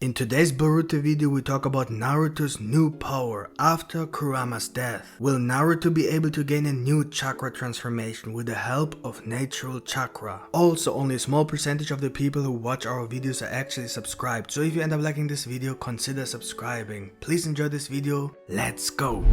In today's Boruto video we talk about Naruto's new power after Kurama's death. Will Naruto be able to gain a new chakra transformation with the help of natural chakra? Also, only a small percentage of the people who watch our videos are actually subscribed, so if you end up liking this video, consider subscribing. Please enjoy this video, let's go!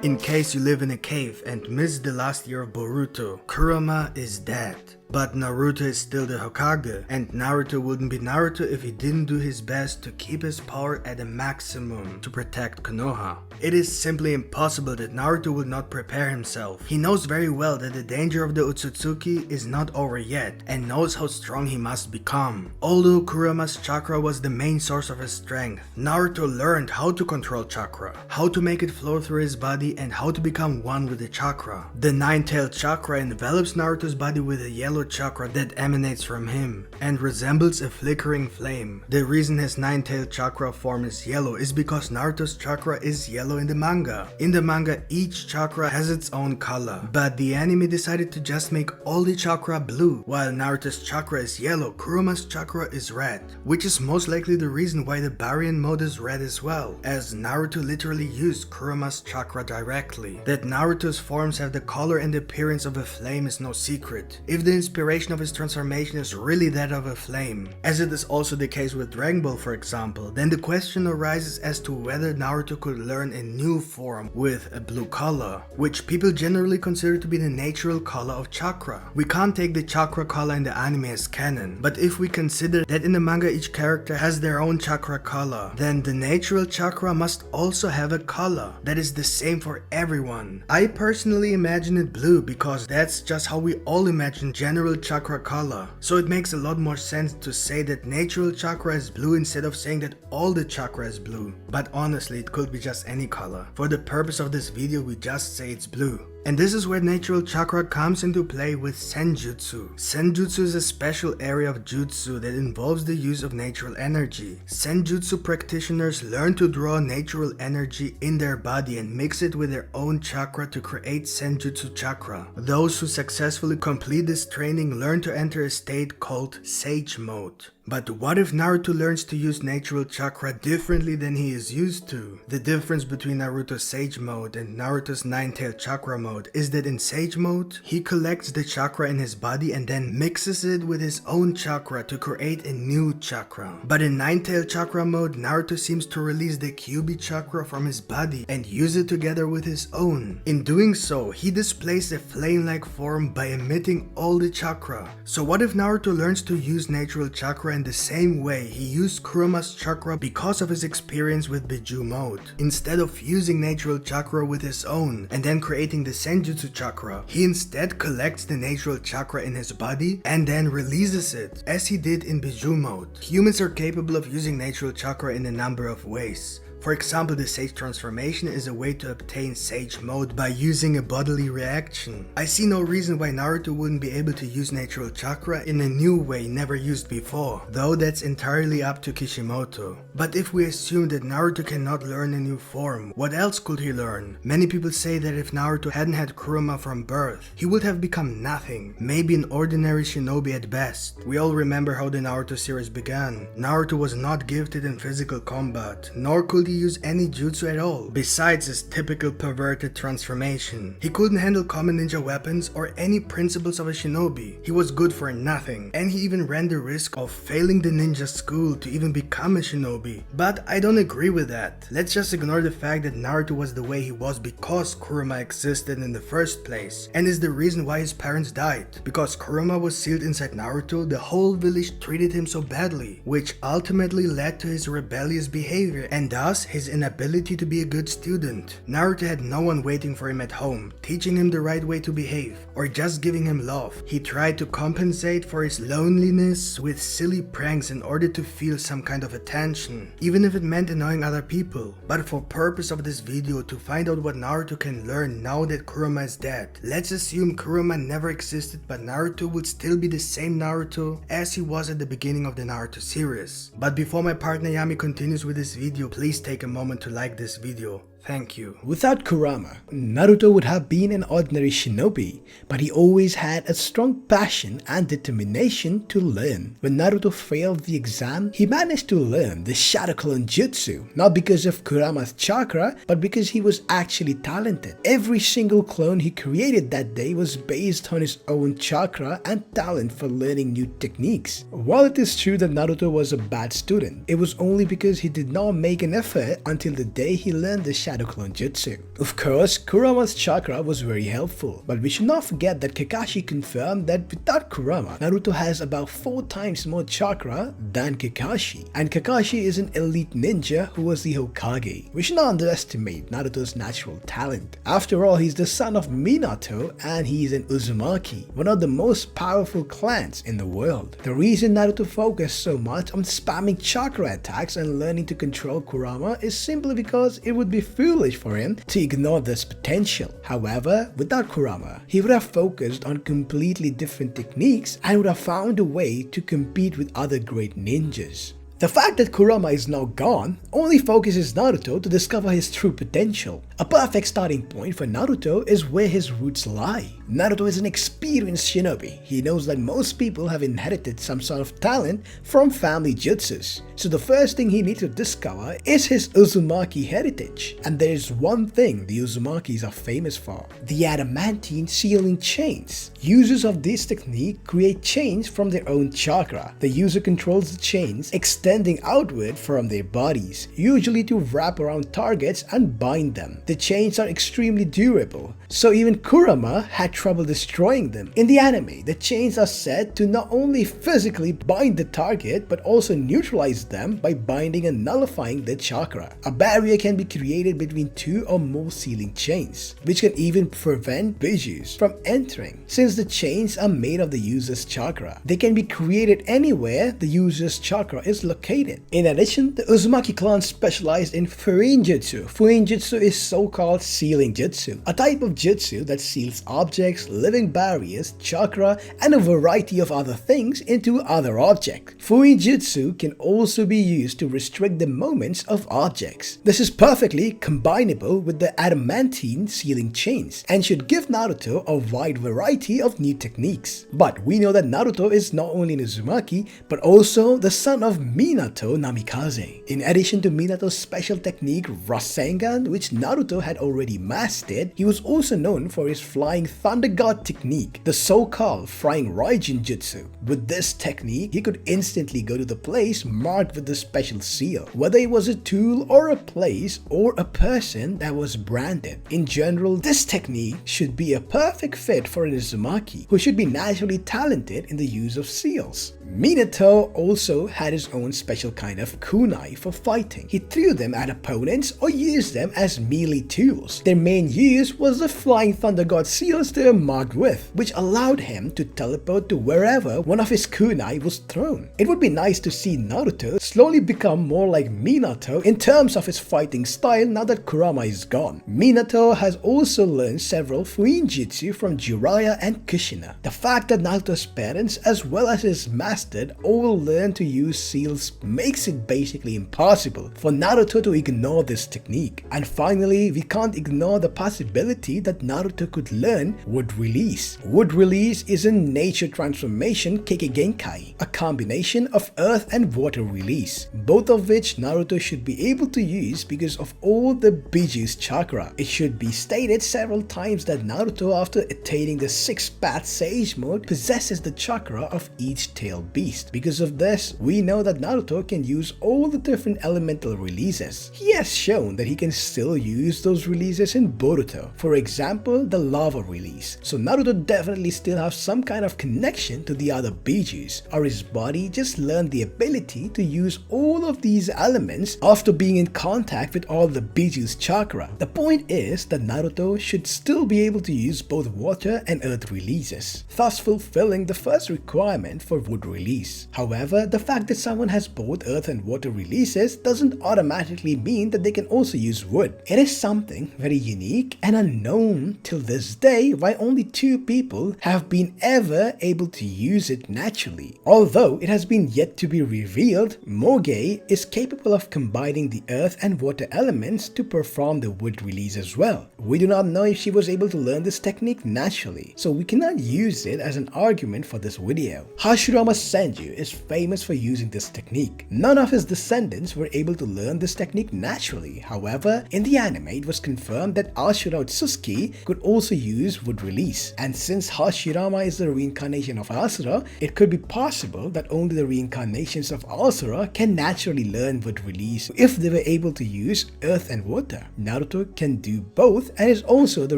In case you live in a cave and missed the last year of Boruto, Kurama is dead. But Naruto is still the Hokage, and Naruto wouldn't be Naruto if he didn't do his best to keep his power at a maximum to protect Konoha. It is simply impossible that Naruto would not prepare himself. He knows very well that the danger of the Otsutsuki is not over yet, and knows how strong he must become. Although Kurama's chakra was the main source of his strength, Naruto learned how to control chakra, how to make it flow through his body, and how to become one with the chakra. The nine-tailed chakra envelops Naruto's body with a yellow chakra that emanates from him and resembles a flickering flame. The reason his nine-tailed chakra form is yellow is because Naruto's chakra is yellow in the manga. In the manga, each chakra has its own color, but the anime decided to just make all the chakra blue. While Naruto's chakra is yellow, Kurama's chakra is red, which is most likely the reason why the Baryon mode is red as well, as Naruto literally used Kurama's chakra directly. That Naruto's forms have the color and appearance of a flame is no secret. If the inspiration of his transformation is really that of a flame, as it is also the case with Dragon Ball for example, then the question arises as to whether Naruto could learn a new form with a blue color, which people generally consider to be the natural color of chakra. We can't take the chakra color in the anime as canon, but if we consider that in the manga each character has their own chakra color, then the natural chakra must also have a color that is the same for everyone. I personally imagine it blue because that's just how we all imagine general chakra color, so it makes a lot more sense to say that natural chakra is blue instead of saying that all the chakra is blue. But honestly, it could be just any color. For the purpose of this video, we just say it's blue. And this is where natural chakra comes into play with senjutsu. Senjutsu is a special area of jutsu that involves the use of natural energy. Senjutsu practitioners learn to draw natural energy in their body and mix it with their own chakra to create senjutsu chakra. Those who successfully complete this training learn to enter a state called sage mode. But what if Naruto learns to use natural chakra differently than he is used to? The difference between Naruto's Sage mode and Naruto's nine-tailed chakra mode is that in Sage mode, he collects the chakra in his body and then mixes it with his own chakra to create a new chakra. But in nine-tailed chakra mode, Naruto seems to release the Kyuubi chakra from his body and use it together with his own. In doing so, he displays a flame-like form by emitting all the chakra. So what if Naruto learns to use natural chakra in the same way he used Kurama's chakra because of his experience with Biju mode? Instead of fusing natural chakra with his own and then creating the senjutsu chakra, he instead collects the natural chakra in his body and then releases it, as he did in Biju mode. Humans are capable of using natural chakra in a number of ways. For example, the Sage transformation is a way to obtain Sage mode by using a bodily reaction. I see no reason why Naruto wouldn't be able to use natural chakra in a new way never used before, though that's entirely up to Kishimoto. But if we assume that Naruto cannot learn a new form, what else could he learn? Many people say that if Naruto hadn't had Kurama from birth, he would have become nothing, maybe an ordinary shinobi at best. We all remember how the Naruto series began. Naruto was not gifted in physical combat, nor could he use any jutsu at all, besides his typical perverted transformation. He couldn't handle common ninja weapons or any principles of a shinobi. He was good for nothing, and he even ran the risk of failing the ninja school to even become a shinobi. But I don't agree with that. Let's just ignore the fact that Naruto was the way he was because Kurama existed in the first place, and is the reason why his parents died. Because Kurama was sealed inside Naruto, the whole village treated him so badly, which ultimately led to his rebellious behavior and thus his inability to be a good student. Naruto had no one waiting for him at home, teaching him the right way to behave, or just giving him love. He tried to compensate for his loneliness with silly pranks in order to feel some kind of attention, even if it meant annoying other people. But for purpose of this video, to find out what Naruto can learn now that Kurama is dead, let's assume Kurama never existed, but Naruto would still be the same Naruto as he was at the beginning of the Naruto series. But before my partner Yami continues with this video, please take a moment to like this video. Thank you. Without Kurama, Naruto would have been an ordinary shinobi, but he always had a strong passion and determination to learn. When Naruto failed the exam, he managed to learn the Shadow Clone Jutsu, not because of Kurama's chakra, but because he was actually talented. Every single clone he created that day was based on his own chakra and talent for learning new techniques. While it is true that Naruto was a bad student, it was only because he did not make an effort until the day he learned the Shadow Clone Jutsu. Of course, Kurama's chakra was very helpful, but we should not forget that Kakashi confirmed that without Kurama, Naruto has about 4 times more chakra than Kakashi. And Kakashi is an elite ninja who was the Hokage. We should not underestimate Naruto's natural talent. After all, he's the son of Minato and he's an Uzumaki, one of the most powerful clans in the world. The reason Naruto focused so much on spamming chakra attacks and learning to control Kurama is simply because it would be foolish for him to ignore this potential. However, without Kurama, he would have focused on completely different techniques and would have found a way to compete with other great ninjas. The fact that Kurama is now gone only focuses Naruto to discover his true potential. A perfect starting point for Naruto is where his roots lie. Naruto is an experienced shinobi. He knows that most people have inherited some sort of talent from family jutsus. So the first thing he needs to discover is his Uzumaki heritage. And there is one thing the Uzumakis are famous for: the adamantine sealing chains. Users of this technique create chains from their own chakra. The user controls the chains, extending outward from their bodies, usually to wrap around targets and bind them. The chains are extremely durable, so even Kurama had trouble destroying them. In the anime, the chains are said to not only physically bind the target, but also neutralize them by binding and nullifying their chakra. A barrier can be created between 2 or more sealing chains, which can even prevent bijus from entering. Since the chains are made of the user's chakra, they can be created anywhere the user's chakra is located. In addition, the Uzumaki clan specialized in Fuinjutsu. Fuinjutsu is so-called sealing jutsu, a type of jutsu that seals objects, living barriers, chakra, and a variety of other things into other objects. Fuinjutsu can also be used to restrict the movements of objects. This is perfectly combinable with the adamantine sealing chains and should give Naruto a wide variety of new techniques. But we know that Naruto is not only an Uzumaki, but also the son of Minato Namikaze. In addition to Minato's special technique Rasengan, which Naruto had already mastered, he was also known for his flying thunder god technique, the so-called flying Raijin jutsu. With this technique, he could instantly go to the place marked with the special seal, whether it was a tool or a place or a person that was branded. In general, this technique should be a perfect fit for an Uzumaki who should be naturally talented in the use of seals. Minato also had his own special kind of kunai for fighting. He threw them at opponents or used them as melee tools. Their main use was the flying thunder god seals they were marked with, which allowed him to teleport to wherever one of his kunai was thrown. It would be nice to see Naruto slowly become more like Minato in terms of his fighting style now that Kurama is gone. Minato has also learned several Fuinjutsu from Jiraiya and Kushina. The fact that Naruto's parents as well as his master all learn to use seals makes it basically impossible for Naruto to ignore this technique. And finally, we can't ignore the possibility that Naruto could learn Wood Release. Wood Release is a nature transformation Kekkei Genkai, a combination of earth and water release, both of which Naruto should be able to use because of all the Biju's chakra. It should be stated several times that Naruto, after attaining the 6th path Sage mode, possesses the chakra of each tailed beast. Because of this, we know that Naruto can use all the different elemental releases. He has shown that he can still use those releases in Boruto. For example, the lava release. So Naruto definitely still has some kind of connection to the other Bijus, or his body just learned the ability to use all of these elements after being in contact with all the Biju's chakra. The point is that Naruto should still be able to use both water and earth releases, thus fulfilling the first requirement for Wood release. However, the fact that someone has both earth and water releases doesn't automatically mean that they can also use wood. It is something very unique and unknown till this day, why only 2 people have been ever able to use it naturally. Although it has been yet to be revealed, Moge is capable of combining the earth and water elements to perform the wood release as well. We do not know if she was able to learn this technique naturally, so we cannot use it as an argument for this video. Hashirama Senju is famous for using this technique. None of his descendants were able to learn this technique naturally. However, in the anime it was confirmed that Ashura Utsuki could also use wood release. And since Hashirama is the reincarnation of Asura, it could be possible that only the reincarnations of Asura can naturally learn wood release if they were able to use earth and water. Naruto can do both and is also the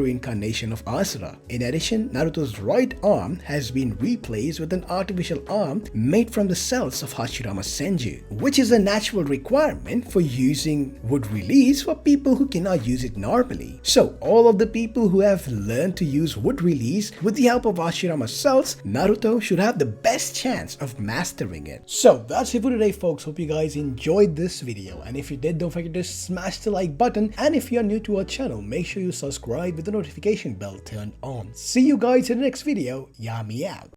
reincarnation of Asura. In addition, Naruto's right arm has been replaced with an artificial arm made from the cells of Hashirama Senju, which is a natural requirement for using wood release for people who cannot use it normally. So all of the people who have learned to use wood release with the help of Hashirama cells, Naruto should have the best chance of mastering it. So that's it for today, folks. Hope you guys enjoyed this video, and if you did, don't forget to smash the like button, and if you're new to our channel, make sure you subscribe with the notification bell turned on. See you guys in the next video. Yami out.